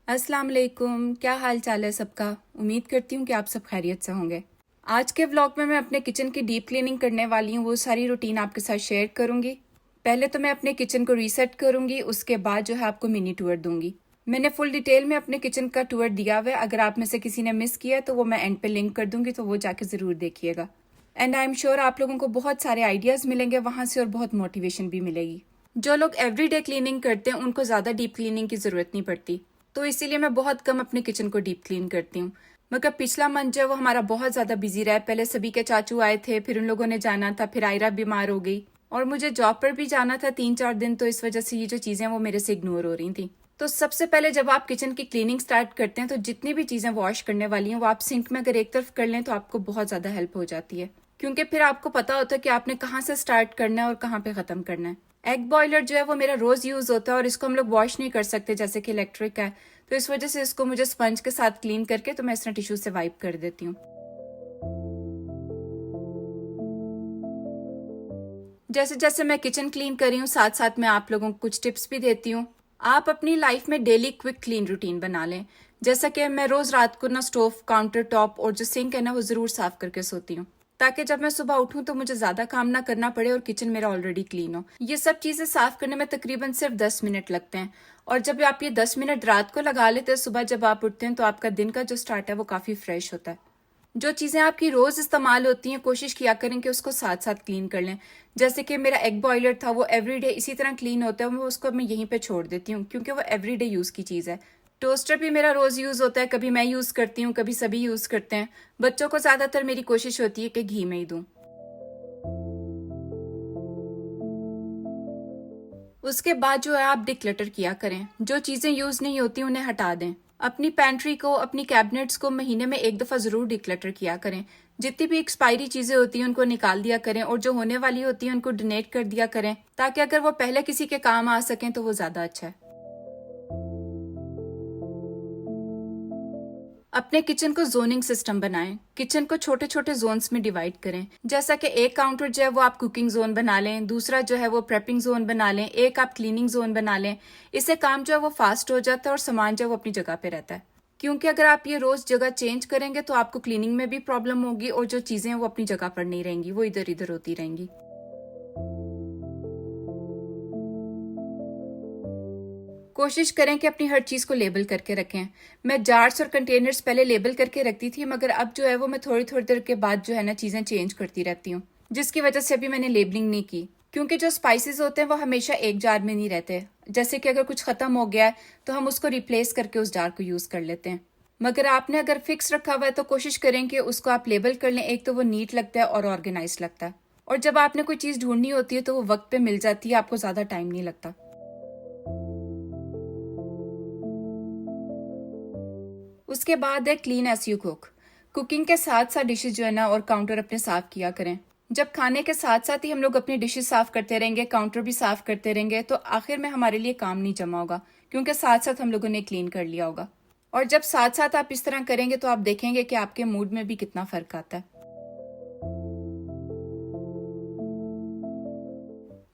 अस्सलाम वालेकुम। क्या हाल चाल है सबका। उम्मीद करती हूँ कि आप सब खैरियत से होंगे। आज के व्लॉग में मैं अपने किचन की डीप क्लीनिंग करने वाली हूँ। वो सारी रूटीन आपके साथ शेयर करूँगी। पहले तो मैं अपने किचन को रीसेट करूँगी, उसके बाद जो है आपको मिनी टूर दूंगी। मैंने फुल डिटेल में अपने किचन का टूर दिया हुआ है। अगर आप में से किसी ने मिस किया है तो वो मैं एंड पे लिंक कर दूंगी, तो वो जाके ज़रूर देखिएगा। एंड आई एम श्योर आप लोगों को बहुत सारे आइडियाज़ मिलेंगे वहाँ से और बहुत मोटिवेशन भी मिलेगी। जो लोग एवरीडे क्लीनिंग करते हैं उनको ज़्यादा डीप क्लीनिंग की ज़रूरत नहीं पड़ती, तो इसीलिए मैं बहुत कम अपने किचन को डीप क्लीन करती हूँ। मगर पिछला मंथ जो है वो हमारा बहुत ज़्यादा बिजी रहा है। पहले सभी के चाचू आए थे, फिर उन लोगों ने जाना था, फिर आयरा बीमार हो गई और मुझे जॉब पर भी जाना था 3-4 दिन, तो इस वजह से ये जो चीज़ें वो मेरे से इग्नोर हो रही थी। तो सबसे पहले जब आप किचन की क्लीनिंग स्टार्ट करते हैं तो जितनी भी चीज़ें वॉश करने वाली हैं वो आप सिंक में अगर एक तरफ कर लें तो आपको बहुत ज़्यादा हेल्प हो जाती है, क्योंकि फिर आपको पता होता है कि आपने कहाँ से स्टार्ट करना है और कहाँ पे ख़त्म करना है। एग बॉयलर जो है वो मेरा रोज़ यूज़ होता है और इसको हम लोग वॉश नहीं कर सकते जैसे कि इलेक्ट्रिक है, तो इस वजह से इसको मुझे स्पंज के साथ क्लीन करके तो मैं इस तरह टिश्यू से वाइप कर देती हूँ। जैसे जैसे मैं किचन क्लीन कर रही हूँ साथ साथ मैं आप लोगों को कुछ टिप्स भी देती हूँ। आप अपनी लाइफ में डेली क्विक क्लीन रूटीन बना लें। जैसा कि मैं रोज रात को ना स्टोव, काउंटर टॉप और जो सिंक है ना वो जरूर साफ करके सोती हूँ, ताकि जब मैं सुबह उठूं तो मुझे ज्यादा काम ना करना पड़े और किचन मेरा ऑलरेडी क्लीन हो। ये सब चीजें साफ करने में तकरीबन सिर्फ 10 मिनट लगते हैं, और जब आप ये 10 मिनट रात को लगा लेते हैं सुबह जब आप उठते हैं तो आपका दिन का जो स्टार्ट है वो काफी फ्रेश होता है। जो चीज़ें आपकी रोज़ इस्तेमाल होती हैं कोशिश किया करें कि उसको साथ साथ क्लीन कर लें। जैसे कि मेरा एग बॉयलर था वो एवरीडे इसी तरह क्लीन होता है, वो उसको मैं यहीं पे छोड़ देती हूँ क्योंकि वो एवरीडे यूज़ की चीज़ है। टोस्टर भी मेरा रोज़ यूज़ होता है, कभी मैं यूज़ करती हूँ कभी सभी यूज़ करते हैं। बच्चों को ज़्यादातर मेरी कोशिश होती है कि घी में ही दूँ। उसके बाद जो है आप डिक्लटर किया करें। जो चीज़ें यूज़ नहीं होती उन्हें हटा दें। अपनी पैंट्री को, अपनी कैबिनेट्स को महीने में एक दफ़ा ज़रूर डिक्लटर किया करें। जितनी भी एक्सपायरी चीज़ें होती हैं उनको निकाल दिया करें और जो होने वाली होती हैं उनको डोनेट कर दिया करें, ताकि अगर वो पहले किसी के काम आ सकें तो वो ज़्यादा अच्छा है। अपने किचन को जोनिंग सिस्टम बनाएं। किचन को छोटे छोटे जोन्स में डिवाइड करें। जैसा कि एक काउंटर जो है वो आप कुकिंग जोन बना लें, दूसरा जो है वो प्रेपिंग जोन बना लें, एक आप क्लीनिंग जोन बना लें। इससे काम जो है वो फास्ट हो जाता है और सामान जो है वो अपनी जगह पे रहता है। क्योंकि अगर आप ये रोज जगह चेंज करेंगे तो आपको क्लीनिंग में भी प्रॉब्लम होगी और जो चीजें हैं वो अपनी जगह पर नहीं रहेंगी, वो इधर इधर होती रहेंगी। कोशिश करें कि अपनी हर चीज़ को लेबल करके रखें। मैं जार्स और कंटेनर्स पहले लेबल करके रखती थी, मगर अब जो है वो मैं थोड़ी थोड़ी देर के बाद जो है ना चीज़ें चेंज करती रहती हूँ, जिसकी वजह से अभी मैंने लेबलिंग नहीं की। क्योंकि जो स्पाइसेस होते हैं वो हमेशा एक जार में नहीं रहते। जैसे कि अगर कुछ ख़त्म हो गया है तो हम उसको रिप्लेस करके उस जार को यूज़ कर लेते हैं। मगर आपने अगर फिक्स रखा हुआ है तो कोशिश करें कि उसको आप लेबल कर लें। एक तो वो नीट लगता है और ऑर्गेनाइज लगता है, और जब आपने कोई चीज़ ढूंढनी होती है तो वो वक्त पे मिल जाती है, आपको ज़्यादा टाइम नहीं लगता। उसके बाद है clean S U cook. Cooking के साथ साथ डिशेज जो है ना और काउंटर अपने साफ किया करें। जब खाने के साथ साथ ही हम लोग अपनी डिशेज साफ करते रहेंगे, काउंटर भी साफ करते रहेंगे, तो आखिर में हमारे लिए काम नहीं जमा होगा, क्योंकि साथ साथ हम लोगों ने क्लीन कर लिया होगा। और जब साथ साथ आप इस तरह करेंगे तो आप देखेंगे कि आपके मूड में भी कितना फर्क आता है।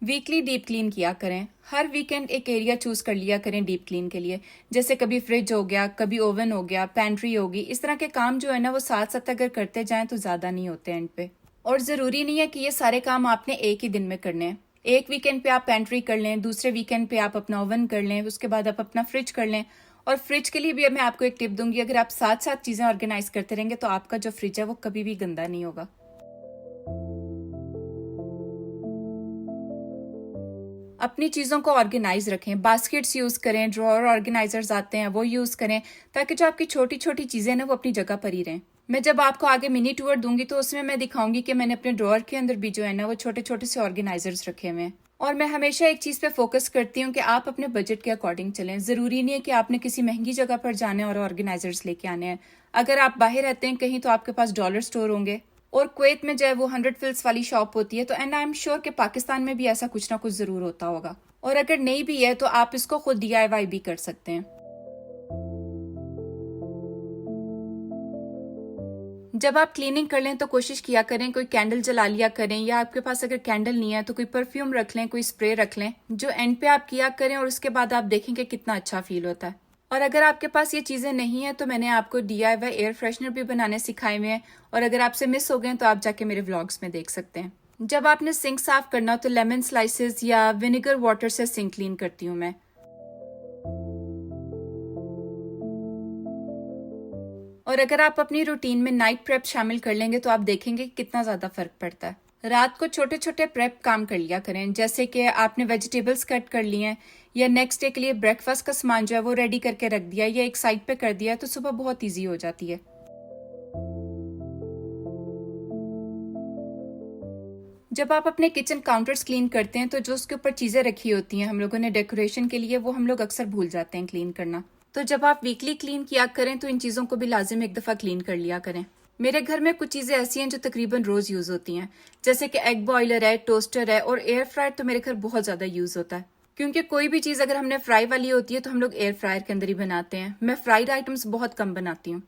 वीकली डीप क्लीन किया करें। हर वीकेंड एक एरिया चूज कर लिया करें डीप क्लीन के लिए। जैसे कभी फ्रिज हो गया, कभी ओवन हो गया, पैंट्री होगी। इस तरह के काम जो है ना वो साथ साथ अगर करते जाएं तो ज्यादा नहीं होते एंड पे। और जरूरी नहीं है कि ये सारे काम आपने एक ही दिन में करने हैं। एक वीकेंड पे आप पैंट्री कर लें, दूसरे वीकेंड पे आप अपना ओवन कर लें, उसके बाद आप अपना फ्रिज कर लें। और फ्रिज के लिए भी मैं आपको एक टिप दूंगी, अगर आप साथ साथ चीजें ऑर्गेनाइज करते रहेंगे तो आपका जो फ्रिज है वो कभी भी गंदा नहीं होगा। अपनी चीज़ों को ऑर्गेनाइज रखें। बास्केट्स यूज़ करें, ड्रॉअर ऑर्गेनाइजर्स आते हैं वो यूज़ करें, ताकि जो आपकी छोटी छोटी चीज़ें ना वो अपनी जगह पर ही रहें। मैं जब आपको आगे मिनी टूर दूंगी तो उसमें मैं दिखाऊंगी कि मैंने अपने ड्रॉअर के अंदर भी जो है ना वो छोटे छोटे से ऑर्गेनाइजर्स रखे हुए हैं। और मैं हमेशा एक चीज़ पे फोकस करती हूँ कि आप अपने बजट के अकॉर्डिंग चलें। ज़रूरी नहीं है कि आपने किसी महंगी जगह पर जाने और ऑर्गेनाइजर्स लेके आने हैं। अगर आप बाहर रहते हैं कहीं तो आपके पास डॉलर स्टोर होंगे, और कुवैत में जो है वो 100 फिल्स वाली शॉप होती है। तो एंड आई एम श्योर कि पाकिस्तान में भी ऐसा कुछ ना कुछ ज़रूर होता होगा। और अगर नहीं भी है तो आप इसको खुद डीआईवाई भी कर सकते हैं। जब आप क्लीनिंग कर लें तो कोशिश किया करें कोई कैंडल जला लिया करें, या आपके पास अगर कैंडल नहीं है तो कोई परफ्यूम रख लें, कोई स्प्रे रख लें, जो एंड पे आप किया करें और उसके बाद आप देखेंगे कितना अच्छा फील होता है। और अगर आपके पास ये चीज़ें नहीं है तो मैंने आपको DIY एयर फ्रेशनर भी बनाने सिखाए हुए हैं, और अगर आपसे मिस हो गए तो आप जाके मेरे व्लॉग्स में देख सकते हैं। जब आपने सिंक साफ करना हो तो लेमन स्लाइसेस या विनेगर वाटर से सिंक क्लीन करती हूँ मैं। और अगर आप अपनी रूटीन में नाइट प्रेप शामिल कर लेंगे तो आप देखेंगे कितना ज़्यादा फर्क पड़ता है। रात को छोटे छोटे प्रेप काम कर लिया करें, जैसे कि आपने वेजिटेबल्स कट कर लिए हैं या नेक्स्ट डे के लिए ब्रेकफास्ट का सामान जो है वो रेडी करके रख दिया या एक साइड पे कर दिया, तो सुबह बहुत ईजी हो जाती है। जब आप अपने किचन काउंटर्स क्लीन करते हैं तो जो उसके ऊपर चीज़ें रखी होती हैं हम लोगों ने डेकोरेशन के लिए, वो हम लोग अक्सर भूल जाते हैं क्लीन करना। तो जब आप वीकली क्लीन किया करें तो इन चीज़ों को भी लाजिम एक दफ़ा क्लीन कर लिया करें। मेरे घर में कुछ चीज़ें ऐसी हैं जो तकरीबन रोज़ यूज़ होती हैं, जैसे कि एग बॉयलर है, टोस्टर है और एयर फ्रायर तो मेरे घर बहुत ज़्यादा यूज़ होता है, क्योंकि कोई भी चीज़ अगर हमने फ्राई वाली होती है तो हम लोग एयर फ्रायर के अंदर ही बनाते हैं। मैं फ्राइड आइटम्स बहुत कम बनाती हूँ,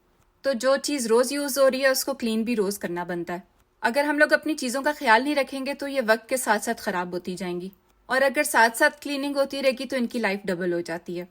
तो जो चीज़ रोज़ यूज़ हो रही है उसको क्लीन भी रोज़ करना बनता है। अगर हम लोग अपनी चीज़ों का ख्याल नहीं रखेंगे तो ये वक्त के साथ साथ ख़राब होती जाएंगी, और अगर साथ साथ क्लीनिंग होती रहेगी तो इनकी लाइफ डबल हो जाती है।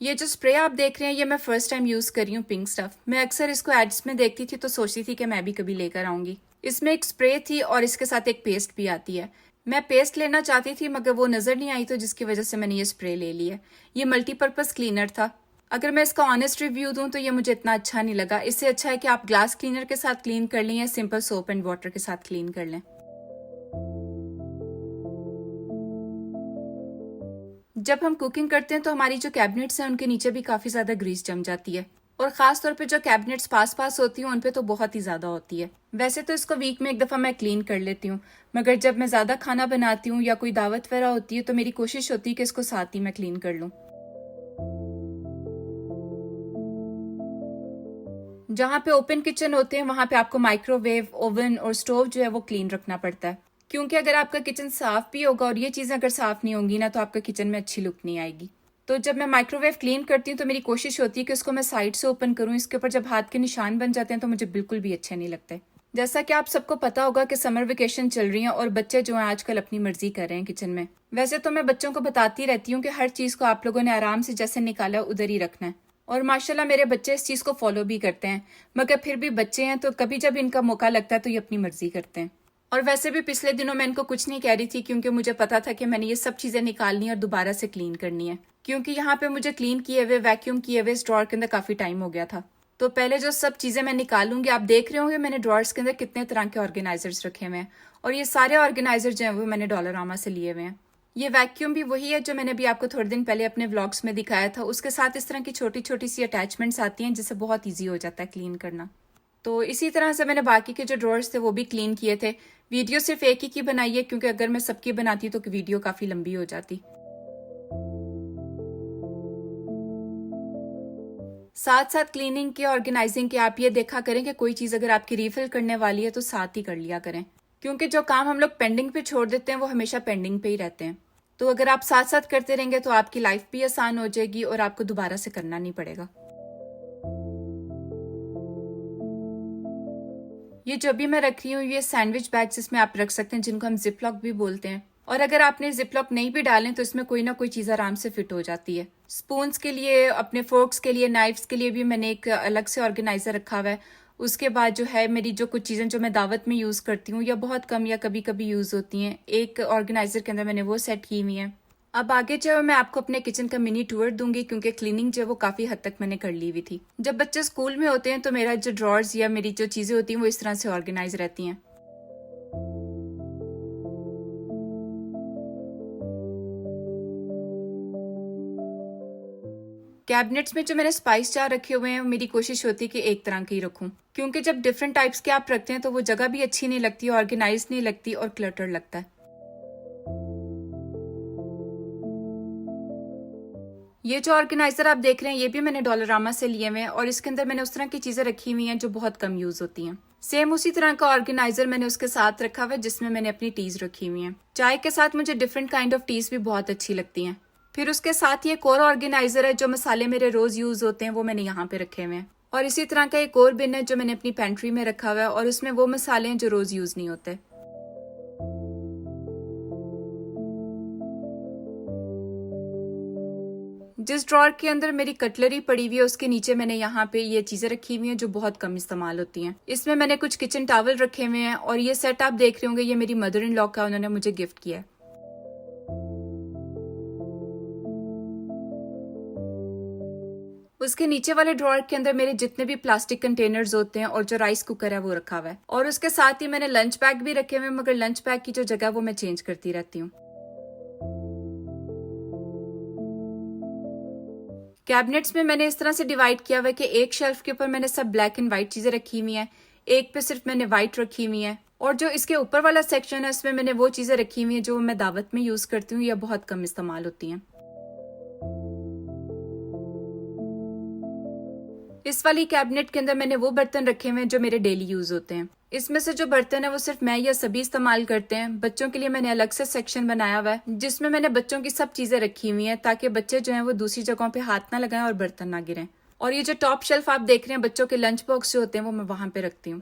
ये जो स्प्रे आप देख रहे हैं ये मैं फर्स्ट टाइम यूज़ कर रही हूँ, पिंक स्टफ। मैं अक्सर इसको एड्स में देखती थी तो सोचती थी कि मैं भी कभी लेकर आऊंगी। इसमें एक स्प्रे थी और इसके साथ एक पेस्ट भी आती है। मैं पेस्ट लेना चाहती थी मगर वो नज़र नहीं आई, तो जिसकी वजह से मैंने ये स्प्रे ले ली है। ये मल्टीपर्पज़ क्लीनर था। अगर मैं इसका ऑनेस्ट रिव्यू दूं तो ये मुझे इतना अच्छा नहीं लगा। इससे अच्छा है कि आप ग्लास क्लीनर के साथ क्लीन कर लें या सिंपल सोप एंड वाटर के साथ क्लीन कर लें। जब हम कुकिंग करते हैं तो हमारी जो कैबिनेट्स हैं उनके नीचे भी काफ़ी ज़्यादा ग्रीस जम जाती है, और ख़ास तौर पे जो कैबिनेट्स पास पास होती हैं उन पे तो बहुत ही ज़्यादा होती है। वैसे तो इसको वीक में एक दफ़ा मैं क्लीन कर लेती हूँ, मगर जब मैं ज़्यादा खाना बनाती हूँ या कोई दावत वगैरह होती है तो मेरी कोशिश होती है कि इसको साथ ही मैं क्लीन कर लूँ। जहाँ पे ओपन किचन होते हैं वहाँ पे आपको माइक्रोवेव, ओवन और स्टोव जो है वो क्लीन रखना पड़ता है, क्योंकि अगर आपका किचन साफ भी होगा और ये चीज़ें अगर साफ नहीं होंगी ना तो आपका किचन में अच्छी लुक नहीं आएगी। तो जब मैं माइक्रोवेव क्लीन करती हूँ तो मेरी कोशिश होती है कि उसको मैं साइड से ओपन करूँ। इसके ऊपर जब हाथ के निशान बन जाते हैं तो मुझे बिल्कुल भी अच्छे नहीं लगते। जैसा कि आप सबको पता होगा कि समर वेकेशन चल रही है और बच्चे जो हैं आजकल अपनी मर्जी कर रहे हैं किचन में। वैसे तो मैं बच्चों को बताती रहती हूँ कि हर चीज़ को आप लोगों ने आराम से जैसे निकाला उधर ही रखना है, और माशाल्लाह मेरे बच्चे इस चीज़ को फॉलो भी करते हैं। मगर फिर भी बच्चे हैं तो कभी जब इनका मौका लगता है तो ये अपनी मर्जी करते हैं। और वैसे भी पिछले दिनों मैं इनको कुछ नहीं कह रही थी, क्योंकि मुझे पता था कि मैंने ये सब चीज़ें निकालनी है और दोबारा से क्लीन करनी है, क्योंकि यहाँ पे मुझे क्लीन किए हुए, वैक्यूम किए हुए इस ड्रॉर के अंदर काफ़ी टाइम हो गया था। तो पहले जो सब चीज़ें मैं निकालूंगी, आप देख रहे होंगे मैंने ड्रॉर्स के अंदर कितने तरह के ऑर्गेनाइजर्स रखे हुए हैं, और ये सारे ऑर्गेनाइजर जो हैं वो मैंने डॉलरामा से लिए हुए हैं। ये वैक्यूम भी वही है जो मैंने भी आपको थोड़े दिन पहले अपने व्लॉग्स में दिखाया था। उसके साथ इस तरह की छोटी छोटी सी अटैचमेंट्स आती हैं जिससे बहुत ईजी हो जाता है क्लीन करना। तो इसी तरह से मैंने बाकी के जो ड्रॉर्स थे वो भी क्लीन किए थे। वीडियो सिर्फ एक ही की बनाई है, क्योंकि अगर मैं सबकी बनाती तो वीडियो काफ़ी लंबी हो जाती। साथ साथ क्लीनिंग के, ऑर्गेनाइजिंग के आप ये देखा करें कि कोई चीज़ अगर आपकी रीफिल करने वाली है तो साथ ही कर लिया करें, क्योंकि जो काम हम लोग पेंडिंग पे छोड़ देते हैं वो हमेशा पेंडिंग पे ही रहते हैं। तो अगर आप साथ साथ करते रहेंगे तो आपकी लाइफ भी आसान हो जाएगी और आपको दोबारा से करना नहीं पड़ेगा। ये जो भी मैं रख रही हूँ ये सैंडविच बैग्स इसमें आप रख सकते हैं, जिनको हम जिप लॉक भी बोलते हैं। और अगर आपने जिप लॉक नहीं भी डालें तो इसमें कोई ना कोई चीज़ आराम से फिट हो जाती है। स्पून्स के लिए, अपने फोर्क्स के लिए, नाइफ्स के लिए भी मैंने एक अलग से ऑर्गेनाइजर रखा हुआ है। उसके बाद जो है मेरी जो कुछ चीज़ें जो मैं दावत में यूज़ करती हूँ या बहुत कम या कभी कभी यूज़ होती हैं, एक ऑर्गेनाइजर के अंदर मैंने वो सेट की हुई है। अब आगे जो है मैं आपको अपने किचन का मिनी टूर दूंगी, क्योंकि क्लीनिंग जो है वो काफ़ी हद तक मैंने कर ली हुई थी। जब बच्चे स्कूल में होते हैं तो मेरा जो ड्रॉर्स या मेरी जो चीज़ें होती हैं वो इस तरह से ऑर्गेनाइज रहती हैं। कैबिनेट्स में जो मैंने स्पाइस जार रखे हुए हैं मेरी कोशिश होती है कि एक तरह के ही रखूं, क्योंकि जब डिफरेंट टाइप्स के आप रखते हैं तो वो जगह भी अच्छी नहीं लगती, ऑर्गेनाइज नहीं लगती और क्लटर लगता है। ये जो ऑर्गेनाइजर आप देख रहे हैं ये भी मैंने डॉलरामा से लिए हुए हैं, और इसके अंदर मैंने उस तरह की चीजें रखी हुई हैं जो बहुत कम यूज होती हैं। सेम उसी तरह का ऑर्गेनाइजर मैंने उसके साथ रखा हुआ है जिसमें मैंने अपनी टीज रखी हुई हैं। चाय के साथ मुझे डिफरेंट काइंड ऑफ टीज भी बहुत अच्छी लगती हैं। फिर उसके साथ ही एक और ऑर्गेनाइजर है, जो मसाले मेरे रोज यूज होते हैं वो मैंने यहाँ पे रखे हुए हैं। और इसी तरह का एक और बिन है जो मैंने अपनी पेंट्री में रखा हुआ है, और उसमें वो मसाले हैं जो रोज यूज नहीं होते। जिस ड्रॉर के अंदर मेरी कटलरी पड़ी हुई है उसके नीचे मैंने यहाँ पे ये चीजें रखी हुई हैं जो बहुत कम इस्तेमाल होती हैं। इसमें मैंने कुछ किचन टॉवल रखे हुए हैं और ये सेट आप देख रहे होंगे, ये मेरी मदर इन लॉ का उन्होंने मुझे गिफ्ट किया है। उसके नीचे वाले ड्रॉर के अंदर मेरे जितने भी प्लास्टिक कंटेनर्स होते हैं और जो राइस कुकर है वो रखा हुआ है, और उसके साथ ही मैंने लंच बैग भी रखे हुए हैं, मगर लंच बैग की जो जगह वो मैं चेंज करती रहती हूँ। कैबिनेट्स में मैंने इस तरह से डिवाइड किया हुआ है कि एक शेल्फ के ऊपर मैंने सब ब्लैक एंड व्हाइट चीजें रखी हुई हैं, एक पे सिर्फ मैंने व्हाइट रखी हुई है, और जो इसके ऊपर वाला सेक्शन है उसमें मैंने वो चीजें रखी हुई हैं जो मैं दावत में यूज करती हूँ या बहुत कम इस्तेमाल होती हैं। इस वाली कैबिनेट के अंदर मैंने वो बर्तन रखे हुए हैं जो मेरे डेली यूज होते हैं। इसमें से जो बर्तन है वो सिर्फ मैं या सभी इस्तेमाल करते हैं। बच्चों के लिए मैंने अलग से सेक्शन बनाया हुआ है जिसमें मैंने बच्चों की सब चीजें रखी हुई हैं ताकि बच्चे जो हैं वो दूसरी जगहों पे हाथ ना लगाएं और बर्तन ना गिरें। और ये जो टॉप शेल्फ आप देख रहे हैं बच्चों के लंच बॉक्स जो होते हैं वो मैं वहां पे रखती हूँ।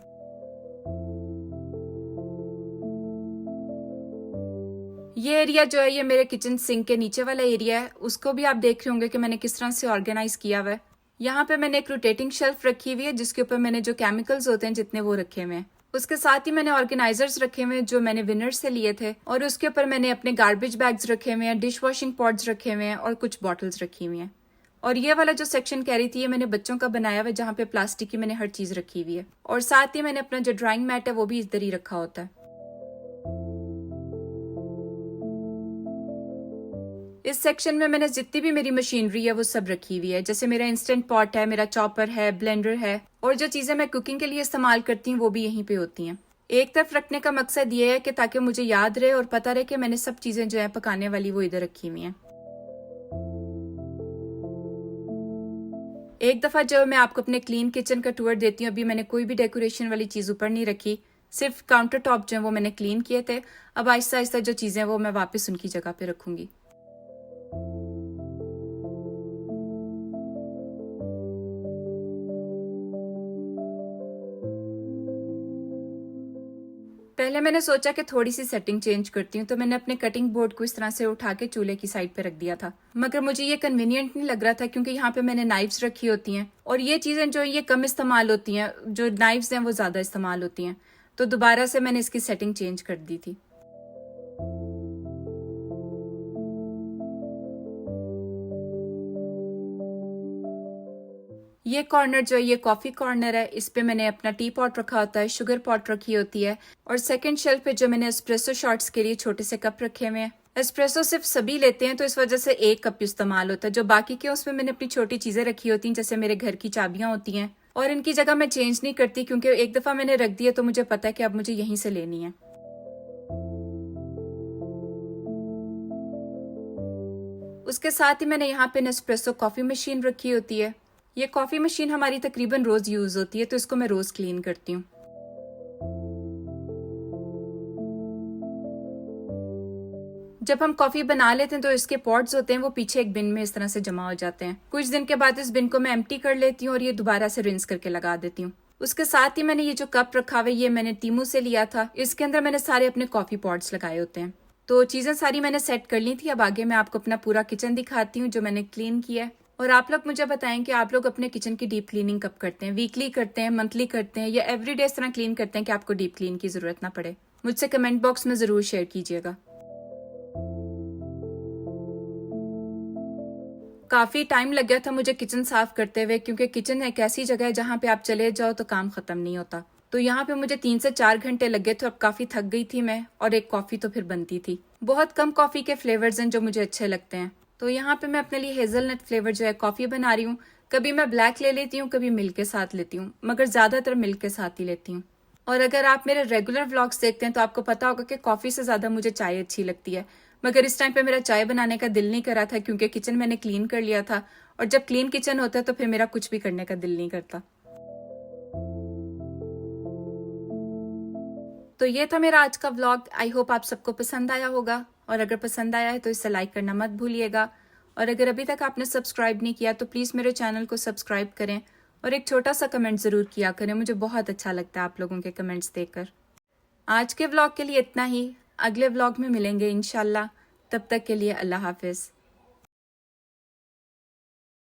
ये एरिया जो है ये मेरे किचन सिंक के नीचे वाला एरिया है, उसको भी आप देख रहे होंगे कि मैंने किस तरह से ऑर्गेनाइज किया हुआ है। यहाँ पे मैंने एक रोटेटिंग शेल्फ रखी हुई है जिसके ऊपर मैंने जो केमिकल्स होते हैं जितने वो रखे हुए हैं। उसके साथ ही मैंने ऑर्गेनाइजर्स रखे हुए हैं जो मैंने विनर से लिए थे, और उसके ऊपर मैंने अपने गार्बेज बैग्स रखे हुए हैं, डिश वॉशिंग पॉट्स रखे हुए हैं और कुछ बॉटल्स रखी हुई हैं। और ये वाला जो सेक्शन कह रही थी ये मैंने बच्चों का बनाया हुआ है जहाँ पे प्लास्टिक की मैंने हर चीज रखी हुई है, और साथ ही मैंने अपना जो ड्राइंग मैट है वो भी इधर ही रखा होता है। इस सेक्शन में मैंने जितनी भी मेरी मशीनरी है वो सब रखी हुई है, जैसे मेरा इंस्टेंट पॉट है, मेरा चॉपर है, ब्लेंडर है, और जो चीजें मैं कुकिंग के लिए इस्तेमाल करती हूँ वो भी यहीं पे होती हैं। एक तरफ रखने का मकसद ये है कि ताकि मुझे याद रहे और पता रहे कि मैंने सब चीजें जो है पकाने वाली वो इधर रखी हुई हैं। एक दफा जब मैं आपको अपने क्लीन किचन का टूर देती हूँ, अभी मैंने कोई भी डेकोरेशन वाली चीज ऊपर नहीं रखी, सिर्फ काउंटर टॉप जो है वो मैंने क्लीन किए थे। अब आहिस्ता आहिस्ता जो चीजें वो मैं वापस उनकी जगह पे रखूंगी। पहले मैंने सोचा कि थोड़ी सी सेटिंग चेंज करती हूँ, तो मैंने अपने कटिंग बोर्ड को इस तरह से उठा के चूल्हे की साइड पे रख दिया था, मगर मुझे ये कन्वीनियंट नहीं लग रहा था क्योंकि यहाँ पे मैंने नाइफ्स रखी होती हैं और ये चीजें जो ये कम इस्तेमाल होती हैं, जो नाइफ्स हैं वो ज्यादा इस्तेमाल होती हैं, तो दोबारा से मैंने इसकी सेटिंग चेंज कर दी थी। ये कॉर्नर जो है ये कॉफी कॉर्नर है, इस पे मैंने अपना टी पॉट रखा होता है, शुगर पॉट रखी होती है, और सेकंड शेल्फ पे जो मैंने एस्प्रेसो शॉट्स के लिए छोटे से कप रखे हुए हैं। एस्प्रेसो सिर्फ सभी लेते हैं तो इस वजह से एक कप इस्तेमाल होता है, जो बाकी के उसमें मैंने अपनी छोटी चीजें रखी होती हैं, जैसे मेरे घर की चाबियां होती हैं, और इनकी जगह मैं चेंज नहीं करती क्योंकि एक दफा मैंने रख दिया तो मुझे पता है कि अब मुझे यहीं से लेनी है। उसके साथ ही मैंने यहाँ पे नेस्प्रेसो कॉफी मशीन रखी होती है। ये कॉफी मशीन हमारी तकरीबन रोज यूज होती है तो इसको मैं रोज क्लीन करती हूँ। जब हम कॉफी बना लेते हैं तो इसके पॉट्स होते हैं वो पीछे एक बिन में इस तरह से जमा हो जाते हैं। कुछ दिन के बाद इस बिन को मैं एम्प्टी कर लेती हूँ और ये दोबारा से रिंस करके लगा देती हूँ। उसके साथ ही मैंने ये जो कप रखा हुआ है ये मैंने तीमू से लिया था, इसके अंदर मैंने सारे अपने कॉफी पॉट्स लगाए होते हैं। तो चीजें सारी मैंने सेट कर ली थी। अब आगे मैं आपको अपना पूरा किचन दिखाती हूँ जो मैंने क्लीन किया है, और आप लोग मुझे बताएं कि आप लोग अपने किचन की डीप क्लीनिंग कब करते हैं, वीकली करते हैं, मंथली करते हैं, या एवरीडे इस तरह क्लीन करते हैं कि आपको डीप क्लीन की जरूरत ना पड़े। मुझसे कमेंट बॉक्स में जरूर शेयर कीजिएगा। काफी टाइम लग गया था मुझे किचन साफ करते हुए, क्योंकि किचन एक ऐसी जगह है जहाँ पे आप चले जाओ तो काम खत्म नहीं होता। तो यहाँ पे मुझे 3 से 4 घंटे लग गए थे। अब काफी थक गई थी मैं, और एक कॉफी तो फिर बनती थी। बहुत कम कॉफी के फ्लेवर्स हैं जो मुझे अच्छे लगते हैं, तो यहाँ पे मैं अपने लिए हेजलनट फ्लेवर जो है कॉफी बना रही हूँ। कभी मैं ब्लैक ले लेती हूँ, कभी मिल्क के साथ लेती हूँ, मगर ज्यादातर मिल्क के साथ ही लेती हूँ। और अगर आप मेरे रेगुलर व्लॉग्स देखते हैं तो आपको पता होगा कि कॉफी से ज्यादा मुझे चाय अच्छी लगती है, मगर इस टाइम पे मेरा चाय बनाने का दिल नहीं कर रहा था क्योंकि किचन मैंने क्लीन कर लिया था, और जब क्लीन किचन होता है तो फिर मेरा कुछ भी करने का दिल नहीं करता। तो ये था मेरा आज का व्लॉग। आई होप आप सबको पसंद आया होगा, और अगर पसंद आया है तो इसे लाइक करना मत भूलिएगा, और अगर अभी तक आपने सब्सक्राइब नहीं किया तो प्लीज़ मेरे चैनल को सब्सक्राइब करें, और एक छोटा सा कमेंट ज़रूर किया करें। मुझे बहुत अच्छा लगता है आप लोगों के कमेंट्स देखकर। आज के व्लॉग के लिए इतना ही। अगले व्लॉग में मिलेंगे इंशाल्लाह। तब तक के लिए अल्लाह हाफिज़।